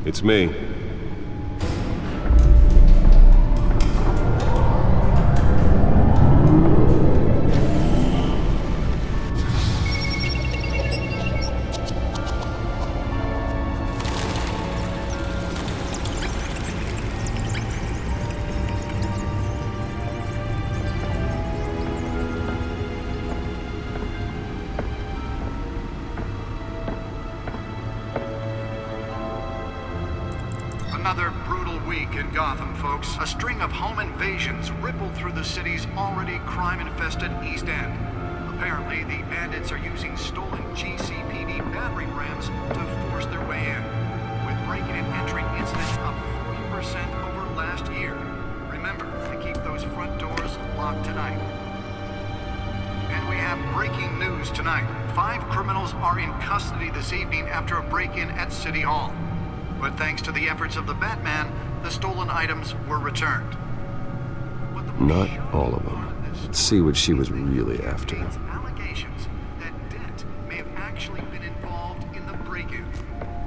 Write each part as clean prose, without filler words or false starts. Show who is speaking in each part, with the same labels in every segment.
Speaker 1: It's me.
Speaker 2: Another brutal week in Gotham, folks. A string of home invasions rippled through the city's already crime-infested East End. Apparently, the bandits are using stolen GCPD battering rams to force their way in, with breaking and entering incidents up 40% over last year. Remember to keep those front doors locked tonight. And we have breaking news tonight. 5 criminals are in custody this evening after a break-in at City Hall. But thanks to the efforts of the Batman, the stolen items were returned.
Speaker 1: Not all of them. Let's see what she was really after.
Speaker 2: Allegations that Dent may have actually been involved in the break-in.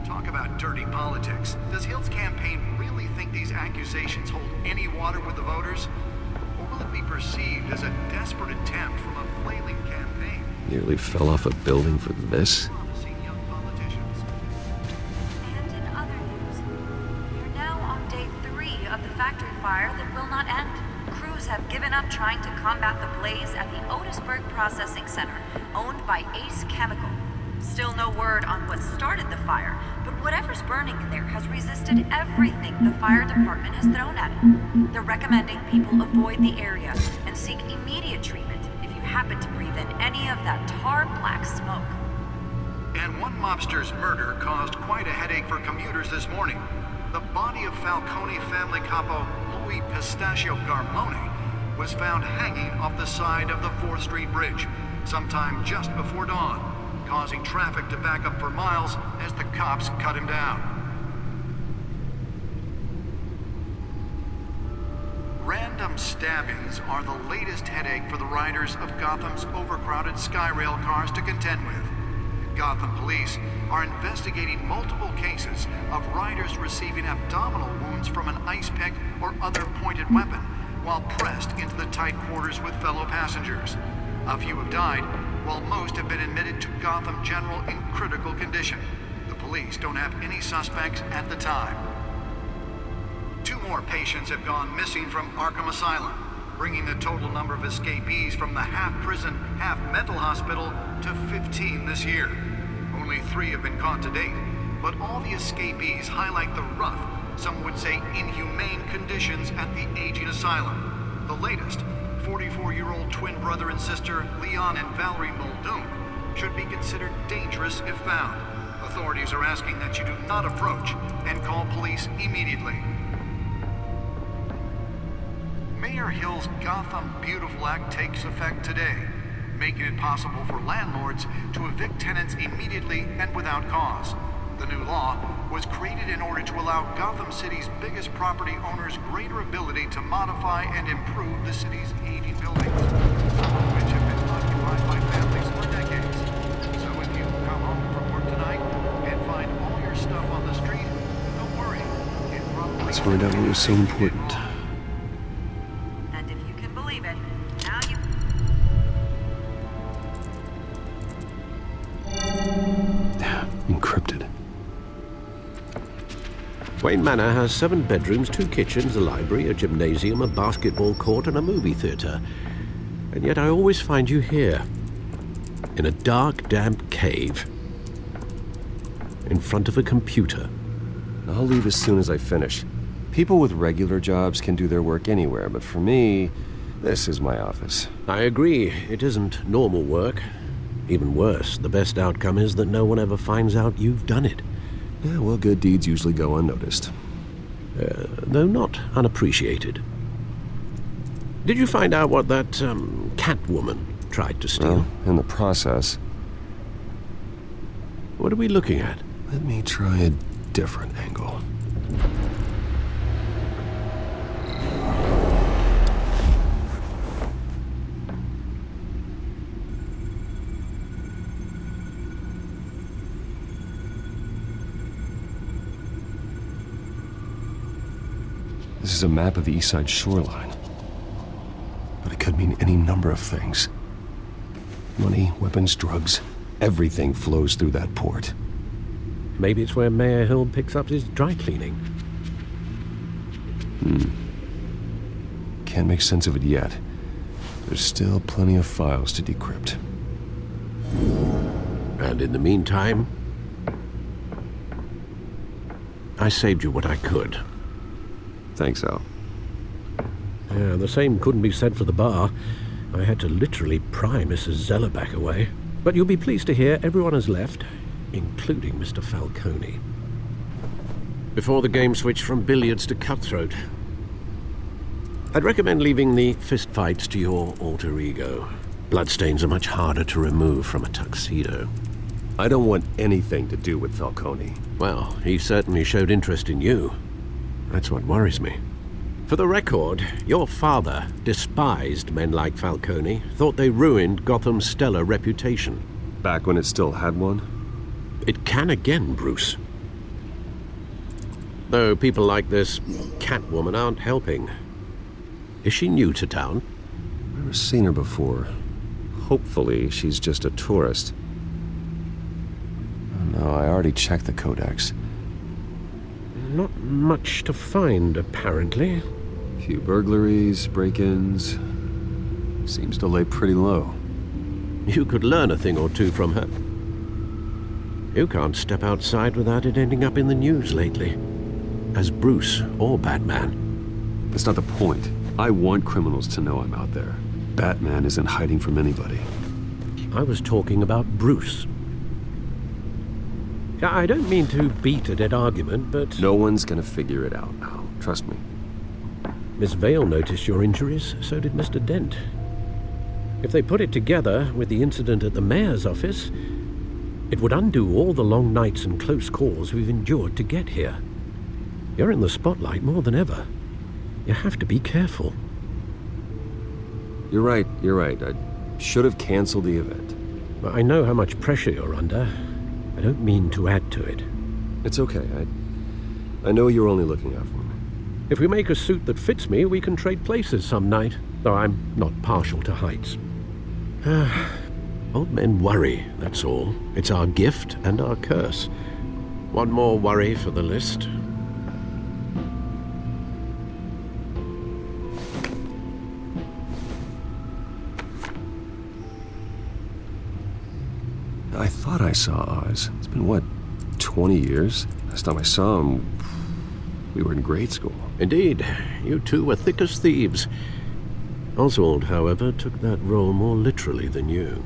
Speaker 2: Talk about dirty politics. Does Hill's campaign really think these accusations hold any water with the voters? Or will it be perceived as a desperate attempt from a flailing campaign?
Speaker 1: Nearly fell off a building for this?
Speaker 3: Fire that will not end. Crews have given up trying to combat the blaze at the Otisburg Processing Center, owned by Ace Chemical. Still no word on what started the fire, but whatever's burning in there has resisted everything the fire department has thrown at it. They're recommending people avoid the area and seek immediate treatment if you happen to breathe in any of that tar black smoke.
Speaker 2: And one mobster's murder caused quite a headache for commuters this morning. The body of Falcone family capo Louis Pistachio Carmine was found hanging off the side of the 4th Street Bridge sometime just before dawn, causing traffic to back up for miles as the cops cut him down. Random stabbings are the latest headache for the riders of Gotham's overcrowded Skyrail cars to contend with. Gotham police are investigating multiple cases of riders receiving abdominal wounds from an ice pick or other pointed weapon while pressed into the tight quarters with fellow passengers. A few have died, while most have been admitted to Gotham General in critical condition. The police don't have any suspects at the time. 2 more patients have gone missing from Arkham Asylum, bringing the total number of escapees from the half-prison, half-mental hospital to 15 this year. Only 3 have been caught to date, but all the escapees highlight the rough, some would say inhumane conditions at the aging asylum. The latest, 44-year-old twin brother and sister Leon and Valerie Muldoon, should be considered dangerous if found. Authorities are asking that you do not approach and call police immediately. Mayor Hill's Gotham Beautiful Act takes effect today, making it possible for landlords to evict tenants immediately and without cause. The new law was created in order to allow Gotham City's biggest property owners greater ability to modify and improve the city's aging buildings, some of which have been occupied by families for decades. So if you come home from work tonight and find all your stuff on the street, don't worry. It probably
Speaker 1: Let's find out what was so important.
Speaker 3: And if you can believe it, now you...
Speaker 1: Encrypted.
Speaker 4: Wayne Manor has 7 bedrooms, 2 kitchens, a library, a gymnasium, a basketball court, and a movie theater. And yet I always find you here, in a dark, damp cave, in front of a computer.
Speaker 1: I'll leave as soon as I finish. People with regular jobs can do their work anywhere, but for me, this is my office.
Speaker 4: I agree, it isn't normal work. Even worse, the best outcome is that no one ever finds out you've done it.
Speaker 1: Yeah, well, good deeds usually go unnoticed.
Speaker 4: Though not unappreciated. Did you find out what that, Catwoman tried to steal?
Speaker 1: Well, in the process.
Speaker 4: What are we looking at?
Speaker 1: Let me try a different angle. This is a map of the east side shoreline. But it could mean any number of things. Money, weapons, drugs, everything flows through that port.
Speaker 4: Maybe it's where Mayor Hill picks up his dry cleaning.
Speaker 1: Can't make sense of it yet. There's still plenty of files to decrypt.
Speaker 4: And in the meantime, I saved you what I could.
Speaker 1: Thanks, Al.
Speaker 4: Yeah, the same couldn't be said for the bar. I had to literally pry Mrs. Zeller back away. But you'll be pleased to hear everyone has left, including Mr. Falcone. Before the game switched from billiards to cutthroat. I'd recommend leaving the fistfights to your alter ego. Bloodstains are much harder to remove from a tuxedo.
Speaker 1: I don't want anything to do with Falcone.
Speaker 4: Well, he certainly showed interest in you. That's what worries me. For the record, your father despised men like Falcone, thought they ruined Gotham's stellar reputation.
Speaker 1: Back when it still had one?
Speaker 4: It can again, Bruce. Though people like this Catwoman aren't helping. Is she new to town?
Speaker 1: Never seen her before. Hopefully, she's just a tourist. Oh, no, I already checked the codex.
Speaker 4: Not much to find, apparently.
Speaker 1: Few burglaries, break-ins. Seems to lay pretty low.
Speaker 4: You could learn a thing or two from her. You can't step outside without it ending up in the news lately. As Bruce or Batman.
Speaker 1: That's not the point. I want criminals to know I'm out there. Batman isn't hiding from anybody.
Speaker 4: I was talking about Bruce. I don't mean to beat a dead argument, but...
Speaker 1: No one's gonna figure it out now. Trust me.
Speaker 4: Miss Vale noticed your injuries, so did Mr. Dent. If they put it together with the incident at the mayor's office, it would undo all the long nights and close calls we've endured to get here. You're in the spotlight more than ever. You have to be careful.
Speaker 1: You're right. I should have canceled the event.
Speaker 4: I know how much pressure you're under. I don't mean to add to it.
Speaker 1: It's okay. I know you're only looking out for me.
Speaker 4: If we make a suit that fits me, we can trade places some night, though I'm not partial to heights. Old men worry, that's all. It's our gift and our curse. One more worry for the list.
Speaker 1: I thought I saw Oz. It's been, what, 20 years? Last time I saw him, we were in grade school.
Speaker 4: Indeed, you two were thick as thieves. Oswald, however, took that role more literally than you.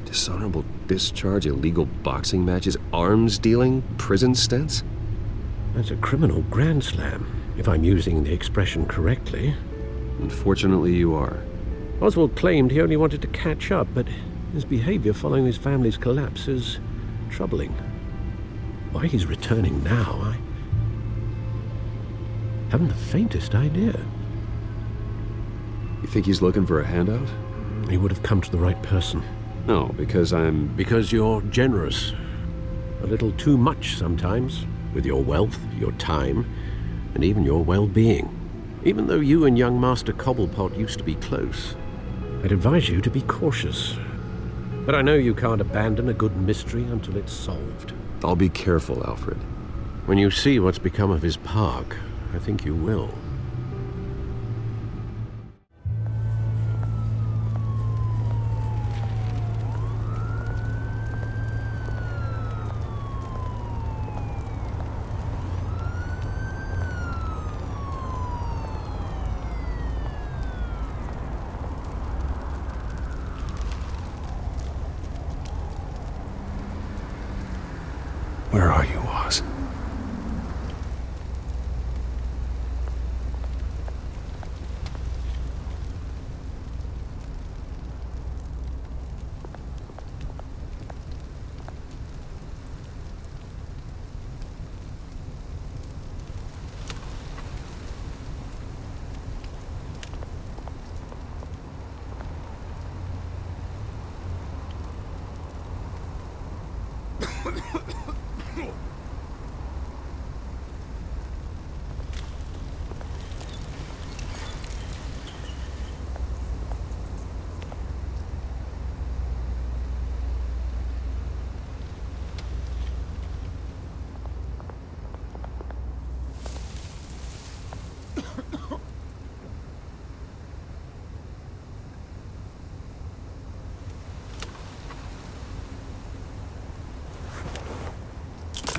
Speaker 1: Dishonorable discharge, illegal boxing matches, arms dealing, prison stints?
Speaker 4: That's a criminal grand slam, if I'm using the expression correctly.
Speaker 1: Unfortunately, you are.
Speaker 4: Oswald claimed he only wanted to catch up, but his behavior following his family's collapse is troubling. Why he's returning now, I haven't the faintest idea.
Speaker 1: You think he's looking for a handout?
Speaker 4: He would have come to the right person.
Speaker 1: No, because
Speaker 4: Because you're generous. A little too much sometimes, with your wealth, your time, and even your well-being. Even though you and young Master Cobblepot used to be close. I'd advise you to be cautious. But I know you can't abandon a good mystery until it's solved.
Speaker 1: I'll be careful, Alfred.
Speaker 4: When you see what's become of his park, I think you will.
Speaker 1: Where are you, Oz?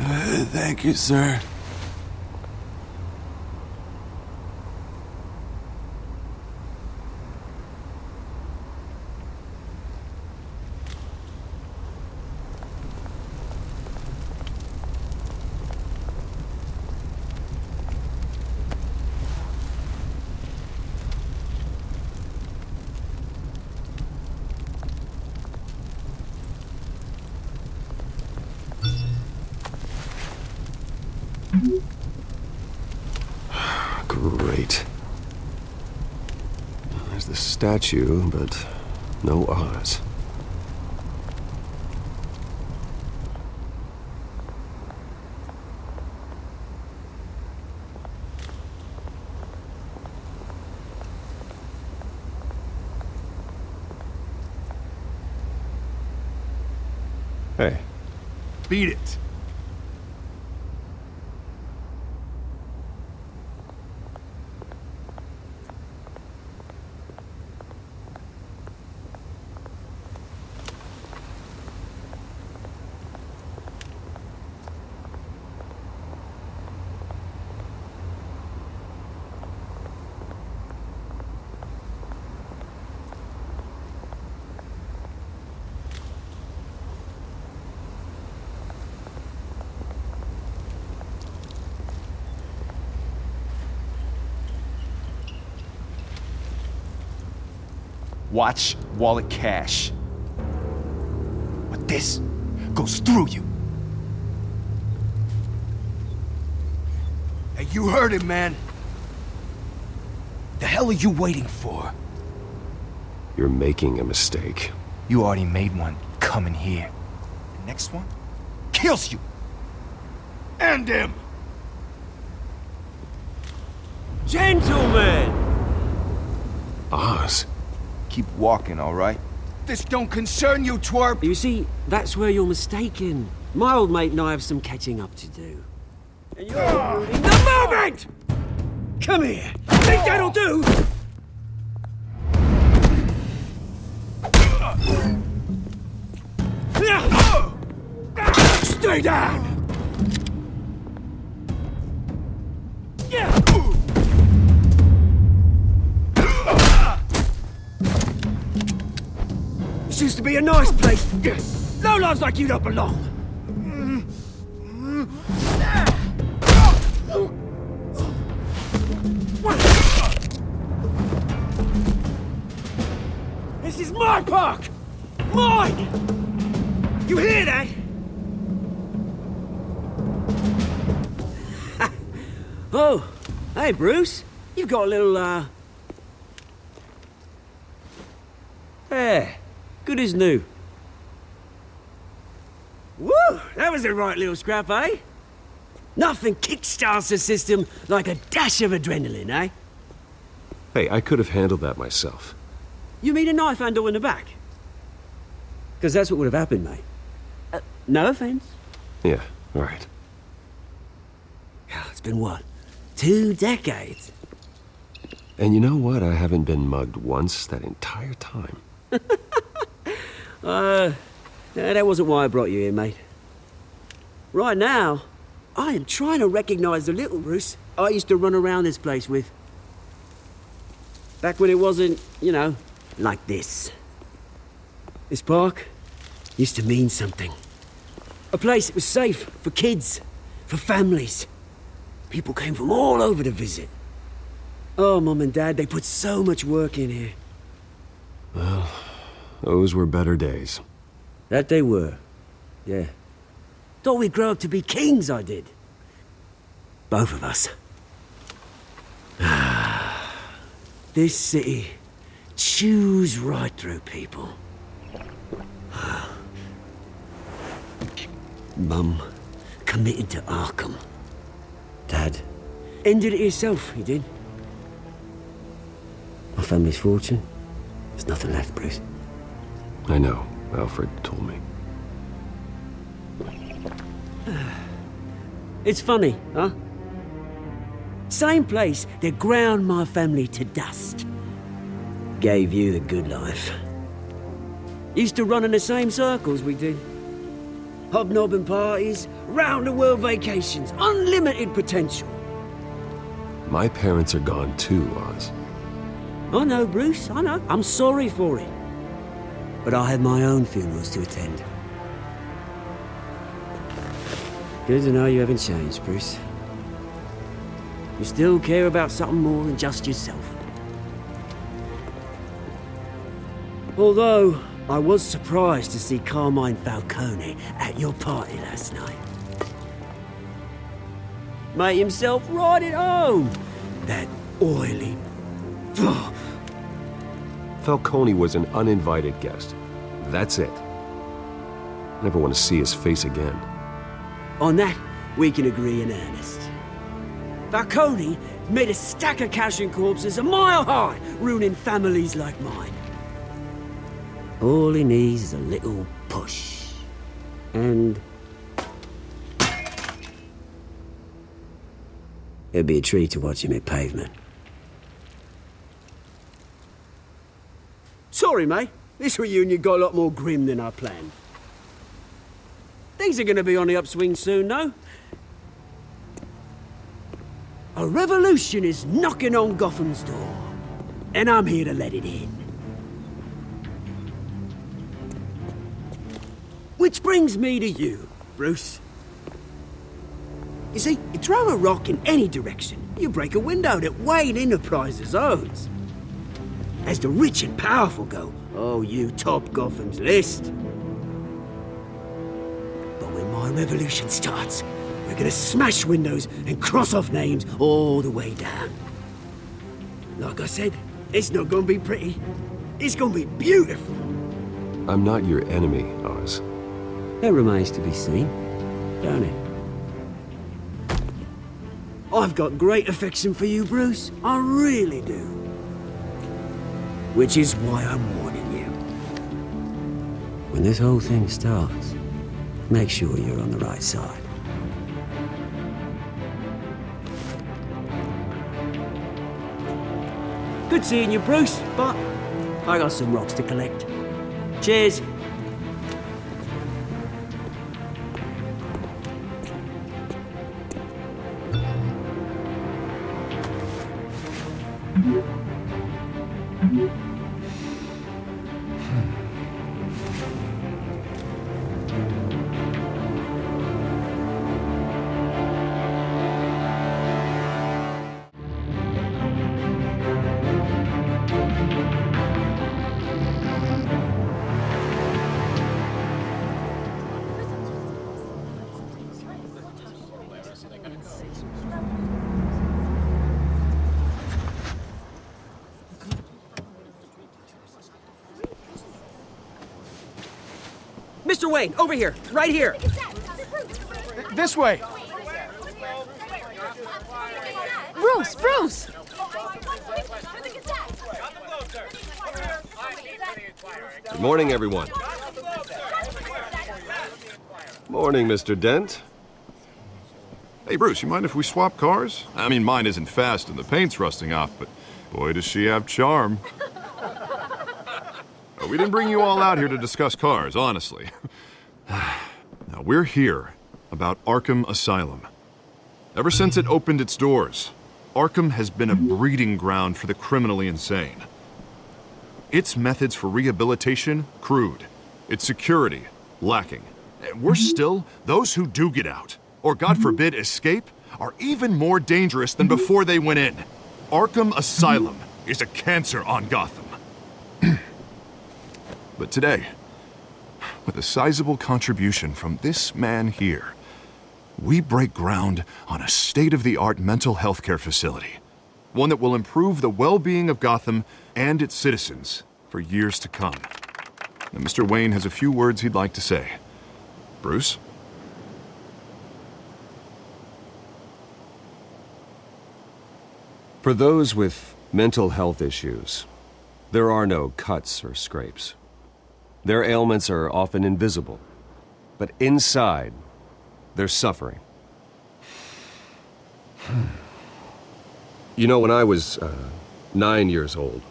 Speaker 1: Thank you, sir. Great. There's the statue, but no Oz. Hey.
Speaker 5: Beat it. Watch wallet cash. But this goes through you. Hey, you heard it, man. The hell are you waiting for?
Speaker 1: You're making a mistake.
Speaker 5: You already made one coming here. The next one kills you. And him.
Speaker 6: Gentlemen!
Speaker 1: Oz?
Speaker 5: Keep walking, all right? This don't concern you, twerp!
Speaker 6: You see, that's where you're mistaken. My old mate and I have some catching up to do. And you're ruining the moment! Come here! Think that'll do? Stay down! This used to be a nice place. Lowlifes like you don't belong. This is my park! Mine! You hear that? Oh, hey Bruce. You've got a little, There. Good as new. Woo! That was a right little scrap, eh? Nothing kickstarts the system like a dash of adrenaline, eh?
Speaker 1: Hey, I could have handled that myself.
Speaker 6: You mean a knife handle in the back? Because that's what would have happened, mate. No offense.
Speaker 1: Yeah, right.
Speaker 6: It's been what? 2 decades?
Speaker 1: And you know what? I haven't been mugged once that entire time.
Speaker 6: That wasn't why I brought you here, mate. Right now, I am trying to recognize the little Bruce I used to run around this place with. Back when it wasn't, you know, like this. This park used to mean something. A place that was safe for kids, for families. People came from all over to visit. Oh, Mum and Dad, they put so much work in here.
Speaker 1: Well, those were better days.
Speaker 6: That they were, yeah. Thought we'd grow up to be kings, I did. Both of us. This city chews right through people. Mum committed to Arkham. Dad ended it himself, he did. My family's fortune. There's nothing left, Bruce.
Speaker 1: I know. Alfred told me.
Speaker 6: It's funny, huh? Same place that ground my family to dust. Gave you the good life. Used to run in the same circles we did. Hobnobbing parties, round-the-world vacations, unlimited potential.
Speaker 1: My parents are gone too, Oz.
Speaker 6: I know, Bruce, I know. I'm sorry for it. But I had my own funerals to attend. Good to know you haven't changed, Bruce. You still care about something more than just yourself. Although, I was surprised to see Carmine Falcone at your party last night. Made himself right at home. That oily...
Speaker 1: Falcone was an uninvited guest. That's it. Never want to see his face again.
Speaker 6: On that, we can agree in earnest. Falcone made a stack of cash and corpses a mile high, ruining families like mine. All he needs is a little push. And... it'd be a treat to watch him hit pavement. Sorry, mate. This reunion got a lot more grim than I planned. Things are gonna be on the upswing soon, though. A revolution is knocking on Gotham's door, and I'm here to let it in. Which brings me to you, Bruce. You see, you throw a rock in any direction, you break a window that Wayne Enterprises owns. As the rich and powerful go, oh, you top Gotham's list. But when my revolution starts, we're gonna smash windows and cross off names all the way down. Like I said, it's not gonna be pretty. It's gonna be beautiful.
Speaker 1: I'm not your enemy, Oz.
Speaker 6: That remains to be seen, don't it? I've got great affection for you, Bruce. I really do. Which is why I'm warning you. When this whole thing starts, make sure you're on the right side. Good seeing you, Bruce, but I got some rocks to collect. Cheers. Mr. Wayne, over here, right here.
Speaker 5: This way.
Speaker 7: Bruce, Bruce!
Speaker 1: Good morning, everyone. Morning, Mr. Dent.
Speaker 8: Hey, Bruce, you mind if we swap cars? I mean, mine isn't fast and the paint's rusting off, but boy, does she have charm. We didn't bring you all out here to discuss cars, honestly. Now, we're here about Arkham Asylum. Ever since it opened its doors, Arkham has been a breeding ground for the criminally insane. Its methods for rehabilitation, crude. Its security, lacking. And worse still, those who do get out, or God forbid escape, are even more dangerous than before they went in. Arkham Asylum is a cancer on Gotham. But today, with a sizable contribution from this man here, we break ground on a state-of-the-art mental health care facility. One that will improve the well-being of Gotham and its citizens for years to come. Now, Mr. Wayne has a few words he'd like to say. Bruce?
Speaker 1: For those with mental health issues, there are no cuts or scrapes. Their ailments are often invisible, but inside, they're suffering. You know, when I was 9 years old,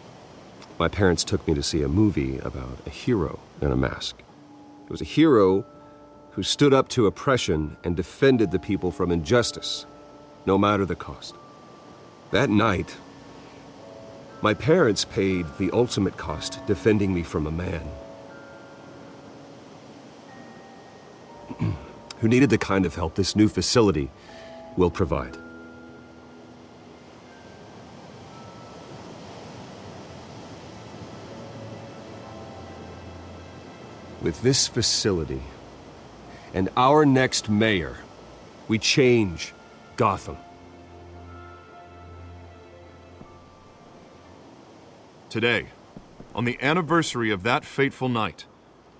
Speaker 1: my parents took me to see a movie about a hero in a mask. It was a hero who stood up to oppression and defended the people from injustice, no matter the cost. That night, my parents paid the ultimate cost defending me from a man who needed the kind of help this new facility will provide. With this facility and our next mayor, we change Gotham.
Speaker 8: Today, on the anniversary of that fateful night,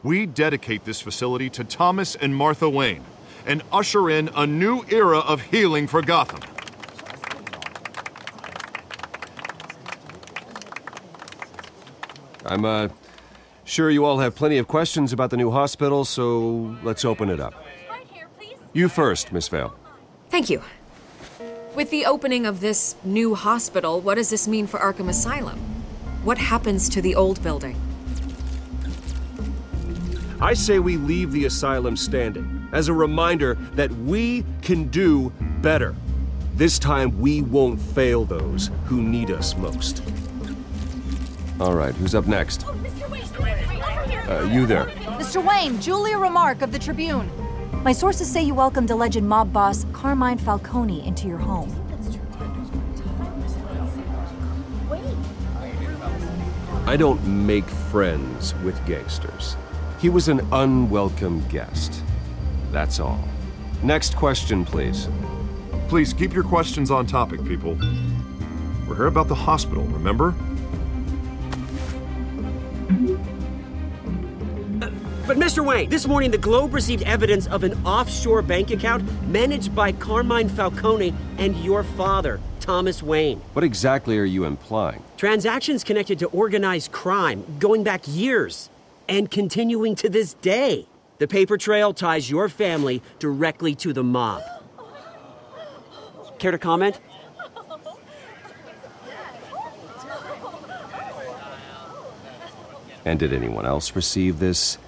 Speaker 8: we dedicate this facility to Thomas and Martha Wayne and usher in a new era of healing for Gotham.
Speaker 1: I'm sure you all have plenty of questions about the new hospital, so let's open it up. You first, Miss Vale.
Speaker 7: Thank you. With the opening of this new hospital, what does this mean for Arkham Asylum? What happens to the old building?
Speaker 1: I say we leave the asylum standing as a reminder that we can do better. This time we won't fail those who need us most. All right, who's up next? You there.
Speaker 9: Mr. Wayne, Julia Remark of the Tribune. My sources say you welcomed alleged mob boss Carmine Falcone into your home.
Speaker 1: I don't make friends with gangsters. He was an unwelcome guest. That's all. Next question, please.
Speaker 8: Please keep your questions on topic, people. We're here about the hospital, remember?
Speaker 6: But Mr. Wayne, this morning the Globe received evidence of an offshore bank account managed by Carmine Falcone and your father, Thomas Wayne.
Speaker 1: What exactly are you implying?
Speaker 6: Transactions connected to organized crime going back years and continuing to this day. The paper trail ties your family directly to the mob. Care to comment?
Speaker 1: And did anyone else receive this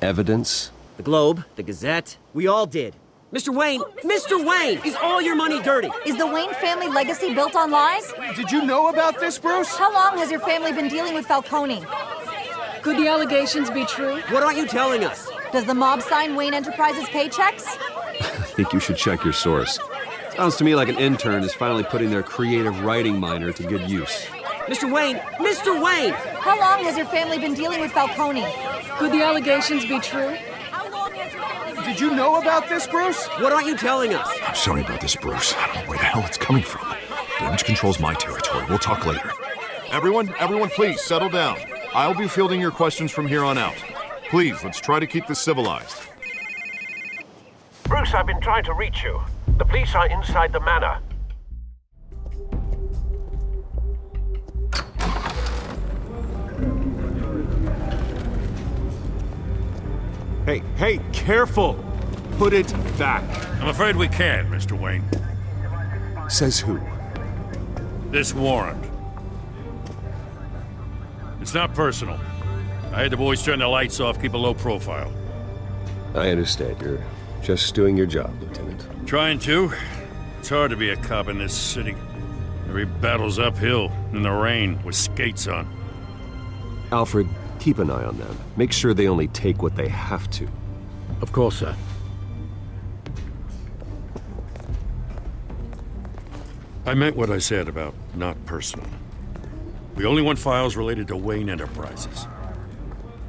Speaker 1: evidence?
Speaker 6: The Globe, the Gazette, we all did. Mr. Wayne, Mr. Wayne, is all your money dirty?
Speaker 9: Is the Wayne family legacy built on lies?
Speaker 5: Did you know about this, Bruce?
Speaker 9: How long has your family been dealing with Falcone?
Speaker 7: Could the allegations be true?
Speaker 6: What aren't you telling us?
Speaker 9: Does the mob sign Wayne Enterprises paychecks?
Speaker 1: I think you should check your source. Sounds to me like an intern is finally putting their creative writing minor to good use.
Speaker 6: Mr. Wayne, Mr. Wayne!
Speaker 9: How long has your family been dealing with Falcone?
Speaker 7: Could the allegations be true?
Speaker 5: Did you know about this, Bruce?
Speaker 6: What aren't you telling us?
Speaker 8: I'm sorry about this, Bruce. I don't know where the hell it's coming from. Damage control's my territory. We'll talk later. Everyone, please settle down. I'll be fielding your questions from here on out. Please, let's try to keep this civilized.
Speaker 4: Bruce, I've been trying to reach you. The police are inside the manor.
Speaker 1: Hey, careful! Put it back.
Speaker 10: I'm afraid we can't, Mr. Wayne.
Speaker 1: Says who?
Speaker 10: This warrant. It's not personal. I had the boys turn the lights off, keep a low profile.
Speaker 1: I understand. You're just doing your job, Lieutenant.
Speaker 10: Trying to. It's hard to be a cop in this city. Every battle's uphill, in the rain, with skates on.
Speaker 1: Alfred, keep an eye on them. Make sure they only take what they have to.
Speaker 4: Of course, sir.
Speaker 10: I meant what I said about not personal. We only want files related to Wayne Enterprises.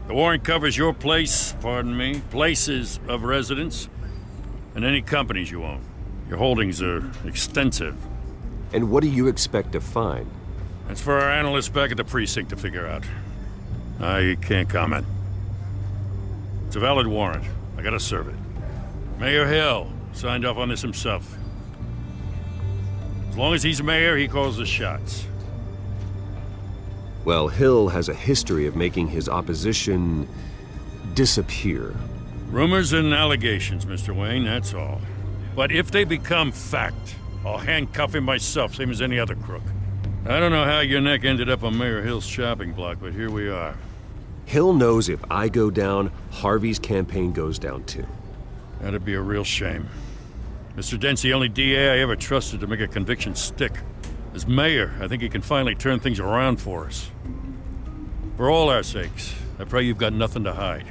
Speaker 10: The warrant covers your place, pardon me, places of residence, and any companies you own. Your holdings are extensive.
Speaker 1: And what do you expect to find?
Speaker 10: That's for our analysts back at the precinct to figure out. I can't comment. It's a valid warrant. I gotta serve it. Mayor Hill signed off on this himself. As long as he's mayor, he calls the shots.
Speaker 1: Well, Hill has a history of making his opposition disappear.
Speaker 10: Rumors and allegations, Mr. Wayne, that's all. But if they become fact, I'll handcuff him myself, same as any other crook. I don't know how your neck ended up on Mayor Hill's shopping block, but here we are.
Speaker 1: Hill knows if I go down, Harvey's campaign goes down too.
Speaker 10: That'd be a real shame. Mr. Dent's the only DA I ever trusted to make a conviction stick. As mayor, I think he can finally turn things around for us. For all our sakes, I pray you've got nothing to hide.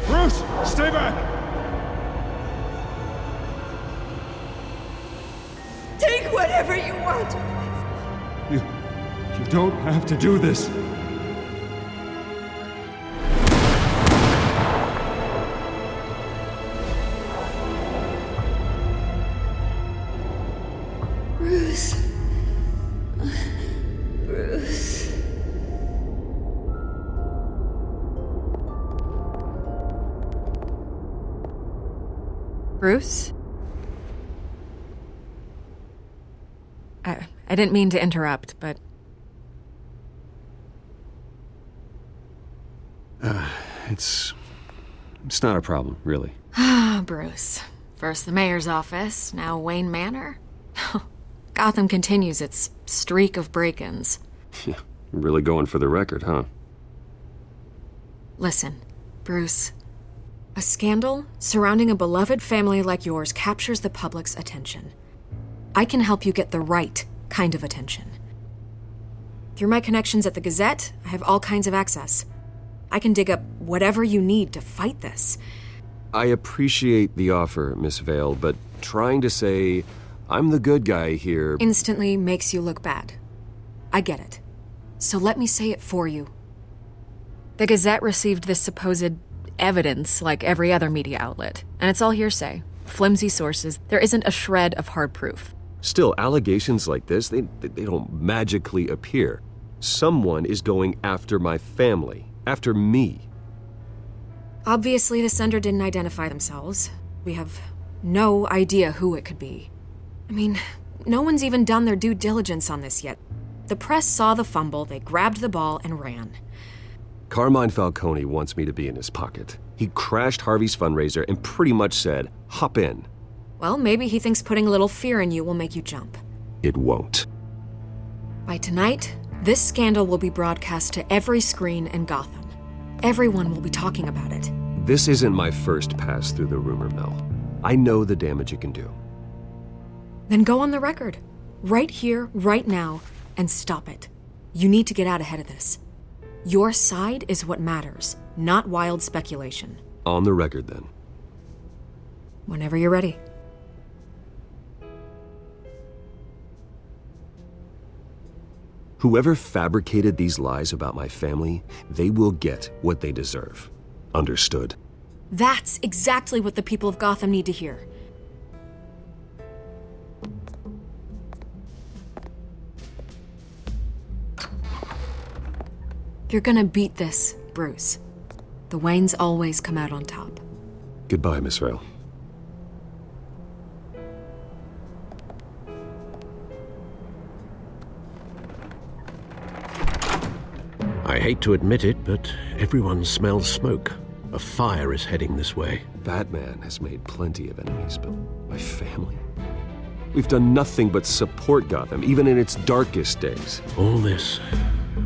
Speaker 8: Bruce, stay back!
Speaker 11: Take whatever you want.
Speaker 1: You don't have to do this.
Speaker 11: Bruce. Bruce.
Speaker 7: Bruce? I didn't mean to interrupt, but...
Speaker 1: It's not a problem, really.
Speaker 7: Ah, Bruce. First the mayor's office, now Wayne Manor. Gotham continues its streak of break-ins.
Speaker 1: Yeah, really going for the record, huh?
Speaker 7: Listen, Bruce. A scandal surrounding a beloved family like yours captures the public's attention. I can help you get the right kind of attention. Through my connections at the Gazette, I have all kinds of access. I can dig up whatever you need to fight this.
Speaker 1: I appreciate the offer, Miss Vale, but trying to say I'm the good guy here
Speaker 7: Instantly makes you look bad. I get it. So let me say it for you. The Gazette received this supposed evidence like every other media outlet, and it's all hearsay. Flimsy sources. There isn't a shred of hard proof.
Speaker 1: Still, allegations like this, they don't magically appear. Someone is going after my family, after me.
Speaker 7: Obviously, the sender didn't identify themselves. We have no idea who it could be. I mean, no one's even done their due diligence on this yet. The press saw the fumble, they grabbed the ball and ran.
Speaker 1: Carmine Falcone wants me to be in his pocket. He crashed Harvey's fundraiser and pretty much said, hop in.
Speaker 7: Well, maybe he thinks putting a little fear in you will make you jump.
Speaker 1: It won't.
Speaker 7: By tonight, this scandal will be broadcast to every screen in Gotham. Everyone will be talking about it.
Speaker 1: This isn't my first pass through the rumor mill. I know the damage it can do.
Speaker 7: Then go on the record. Right here, right now, and stop it. You need to get out ahead of this. Your side is what matters, not wild speculation.
Speaker 1: On the record, then.
Speaker 7: Whenever you're ready.
Speaker 1: Whoever fabricated these lies about my family, they will get what they deserve. Understood?
Speaker 7: That's exactly what the people of Gotham need to hear. You're gonna beat this, Bruce. The Waynes always come out on top.
Speaker 1: Goodbye, Miss Vale.
Speaker 4: I hate to admit it, but everyone smells smoke. A fire is heading this way.
Speaker 1: Batman has made plenty of enemies, but my family? We've done nothing but support Gotham, even in its darkest days.
Speaker 4: All this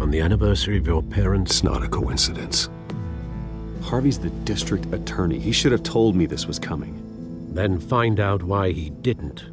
Speaker 4: on the anniversary of your parents'...
Speaker 1: It's not a coincidence. Harvey's the district attorney. He should have told me this was coming.
Speaker 4: Then find out why he didn't.